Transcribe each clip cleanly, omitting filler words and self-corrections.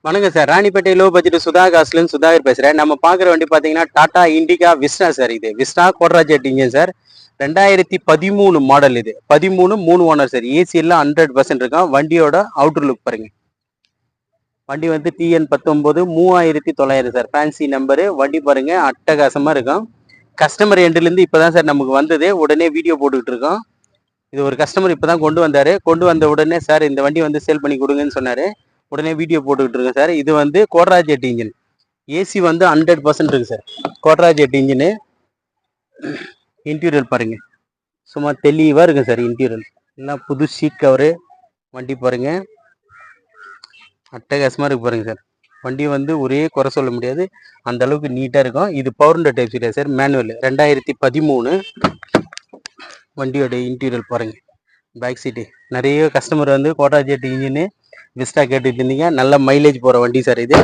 வணக்கம் sir. Ranipet low budget சுதா காசுலன்னு சுதாகர் பேசுறேன். நம்ம பாக்குற வண்டி பாத்தீங்கன்னா டாடா இண்டிகா விஸ்டா சார். இது Vista Quadrajet engine sir. 2013 model. இது 13 3 ஓனர் சார். ஏசி எல்லாம் 100% இருக்கும். வண்டியோட அவுட்டர் லுக் பாருங்க. வண்டி வந்து TN 19 3900 சார். Fancy number. வண்டி பாருங்க அட்டகாசமா இருக்கும். கஸ்டமர் எண்ட்ல இருந்து இப்பதான் சார் நமக்கு வந்தது. உடனே வீடியோ போட்டுக்கிட்டு இருக்கோம். இது ஒரு கஸ்டமர் இப்பதான் கொண்டு வந்தாரு. கொண்டு வந்த உடனே சார் இந்த வண்டி வந்து சேல் பண்ணி கொடுங்கன்னு சொன்னாரு. உடனே வீடியோ போட்டுக்கிட்டு இருக்கேன் சார். இது வந்து கோட்ராஜெட் இன்ஜின். ஏசி வந்து 100% இருக்கு சார். கோட்ராஜெட் இன்ஜின். இன்டீரியர் பாருங்க, சும்மா தெளிவா இருக்கு சார். இன்டீரியர் எல்லாம் புது சீட் கவரு. வண்டி பாருங்க அட்டகாசமா இருக்கு பாருங்க சார். வண்டி வந்து ஒரே குறை சொல்ல முடியாது, அந்த அளவுக்கு நீட்டா இருக்கும். இது power type seat sir, manual. 2013. வண்டியோட இன்டீரியர் பாருங்க. பேக் சீட்டு நிறைய கஸ்டமர் வந்து கோட்ராஜெட் இன்ஜின் விஸ்டா கேட்டுட்டு இருந்தீங்க. நல்ல மைலேஜ் போற வண்டி சார் இது.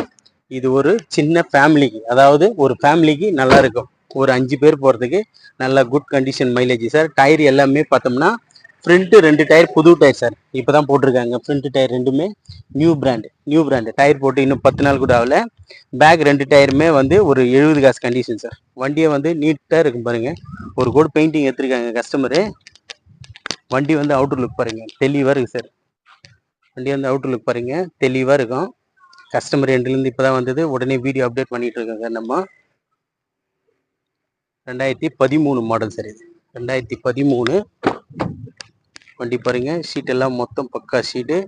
இது ஒரு சின்ன ஃபேமிலிக்கு, அதாவது ஒரு ஃபேமிலிக்கு நல்லா இருக்கும். ஒரு 5 பேர் போறதுக்கு நல்ல good condition mileage sir. Tyre எல்லாமே பார்த்தோம்னா ஃப்ரண்ட் 2 டயர் புது டயர் சார். இப்பதான் போட்டிருக்காங்க. ஃப்ரண்ட் டயர் ரெண்டுமே நியூ பிராண்டு டயர் போட்டு இன்னும் 10 நாள் கூட ஆகல. பேக் 2 டயருமே வந்து ஒரு 70 காசு கண்டிஷன் சார். வண்டியை வந்து நீட்டா இருக்கும் பாருங்க. ஒரு கோட் பெயிண்டிங் எடுத்திருக்காங்க கஸ்டமரு. வண்டி வந்து அவுட்டர் லுக் பாருங்க, தெளிவா இருக்கு சார். வண்டி வந்து அவுட்டர் லுக் பாருங்க, தெளிவா இருக்கும். கஸ்டமர் எண்ட்லேருந்து இப்போதான் வந்தது. உடனே வீடியோ அப்டேட் பண்ணிட்டு இருக்கோம் சார். நம்ம 2013 மாடல் சார். இது 2013. வண்டி பாருங்க, ஷீட் எல்லாம் மொத்தம் பக்கா ஷீட்டு.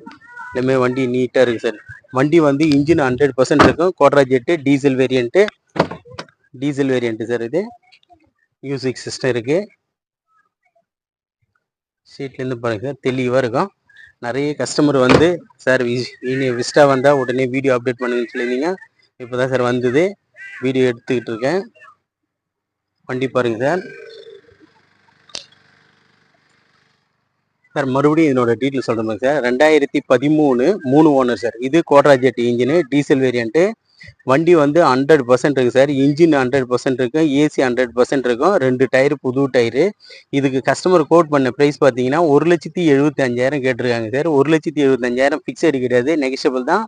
எல்லாமே வண்டி நீட்டாக இருக்கு சார். வண்டி வந்து இன்ஜின் 100% இருக்கும். கோட்ராஜெட்டு டீசல் வேரியன்ட்டு சார். இது மியூசிக் சிஸ்டம் இருக்கு. ஷீட்லேருந்து பாருங்க தெளிவாக இருக்கும். நிறைய கஸ்டமர் வந்து சார் விஸ்டா வந்தால் உடனே வீடியோ அப்டேட் பண்ணுங்கன்னு சொல்லியிருந்தீங்க. இப்போ தான் சார் வந்தது, வீடியோ எடுத்துக்கிட்டு இருக்கேன். வண்டி பாருங்க சார். சார் மறுபடியும் இதனோட டீட்டெயில் சொல்கிறேன் சார். 2013 3 owner sir. இது கோட்ராஜெட் இன்ஜினு, டீசல் வேரியன்ட்டு. வண்டி வந்து 100% இருக்கு சார். இன்ஜின் 100% இருக்கு. ஏசி 100% இருக்கும். 2 டயரு புது டயரு. இதுக்கு கஸ்டமர் கோட் பண்ண ப்ரைஸ் பார்த்தீங்கன்னா 1,75,000 கேட்டிருக்காங்க சார். 1,75,000 ஃபிக்ஸடு கிடையாது, நெகஷியபிள் தான்.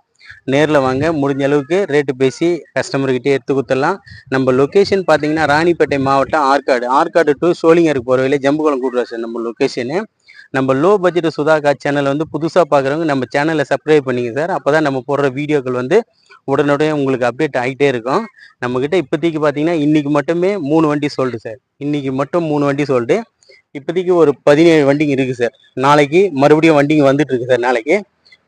நேரில் வாங்க, முடிஞ்ச அளவுக்கு ரேட்டு பேசி கஸ்டமர்கிட்டே எடுத்து கொடுத்துடலாம். நம்ம லொக்கேஷன் பார்த்தீங்கன்னா ராணிப்பேட்டை மாவட்டம் ஆற்காடு டு சோளிங்கருக்கு போகிற வழியில் ஜம்புகுளம் கூட்டுறோம் சார் நம்ம லொக்கேஷனு. நம்ம லோ பட்ஜெட் சுதாகா சேனலை வந்து புதுசாக பார்க்குறவங்க நம்ம சேனலை சப்ஸ்கிரைப் பண்ணிங்க சார். அப்போ தான் நம்ம போடுற வீடியோக்கள் வந்து உடனுடைய உங்களுக்கு அப்டேட் ஆகிட்டே இருக்கும். நம்மக்கிட்ட இப்போதைக்கு பார்த்தீங்கன்னா இன்றைக்கி மட்டுமே 3 வண்டி சோல்டு சார். இன்றைக்கி மட்டும் 3 வண்டி சோல்டு. இப்போதைக்கு ஒரு 17 வண்டிங்க இருக்குது சார். நாளைக்கு மறுபடியும் வண்டிங்க வந்துட்டு இருக்கு சார். நாளைக்கு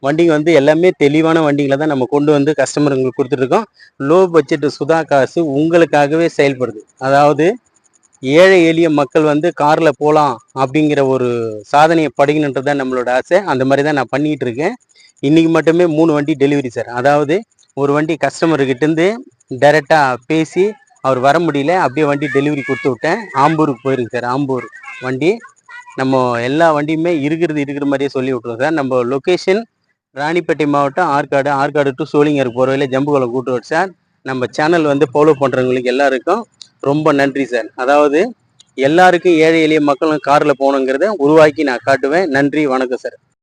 வண்டிங்க வந்து எல்லாமே தெளிவான வண்டிங்களை தான் நம்ம கொண்டு வந்து கஸ்டமருங்களுக்கு கொடுத்துட்ருக்கோம். லோ பட்ஜெட் சுதா காசு உங்களுக்காகவே செயல்படுது. அதாவது ஏழை எளிய மக்கள் வந்து காரில் போகலாம் அப்படிங்கிற ஒரு சாதனையை படைக்கணுன்றது தான் நம்மளோட ஆசை. அந்த மாதிரி தான் நான் பண்ணிகிட்டு இருக்கேன். இன்றைக்கி மட்டுமே 3 வண்டி டெலிவரி சார். அதாவது ஒரு வண்டி கஸ்டமர்கிட்டேருந்து டைரெக்டாக பேசி அவர் வர முடியல, அப்படியே வண்டி டெலிவரி கொடுத்து விட்டேன். ஆம்பூருக்கு போயிருக்கு சார். ஆம்பூர் வண்டி. நம்ம எல்லா வண்டியுமே இருக்கிற மாதிரியே சொல்லி விட்ருவோம் சார். நம்ம லொக்கேஷன் ராணிப்பேட்டை மாவட்டம் ஆற்காடு டு சோளிங்கருக்கு போகிற வழியில் ஜம்புகுளம் கூட்டுறோம் சார். நம்ம சேனல் வந்து ஃபாலோ பண்ணுறவங்களுக்கு எல்லாருக்கும் ரொம்ப நன்றி சார். அதாவது எல்லாருக்கும், ஏழை எளிய மக்களும் காரில் போகணுங்கிறத உருவாக்கி நான் காட்டுவேன். நன்றி, வணக்கம் சார்.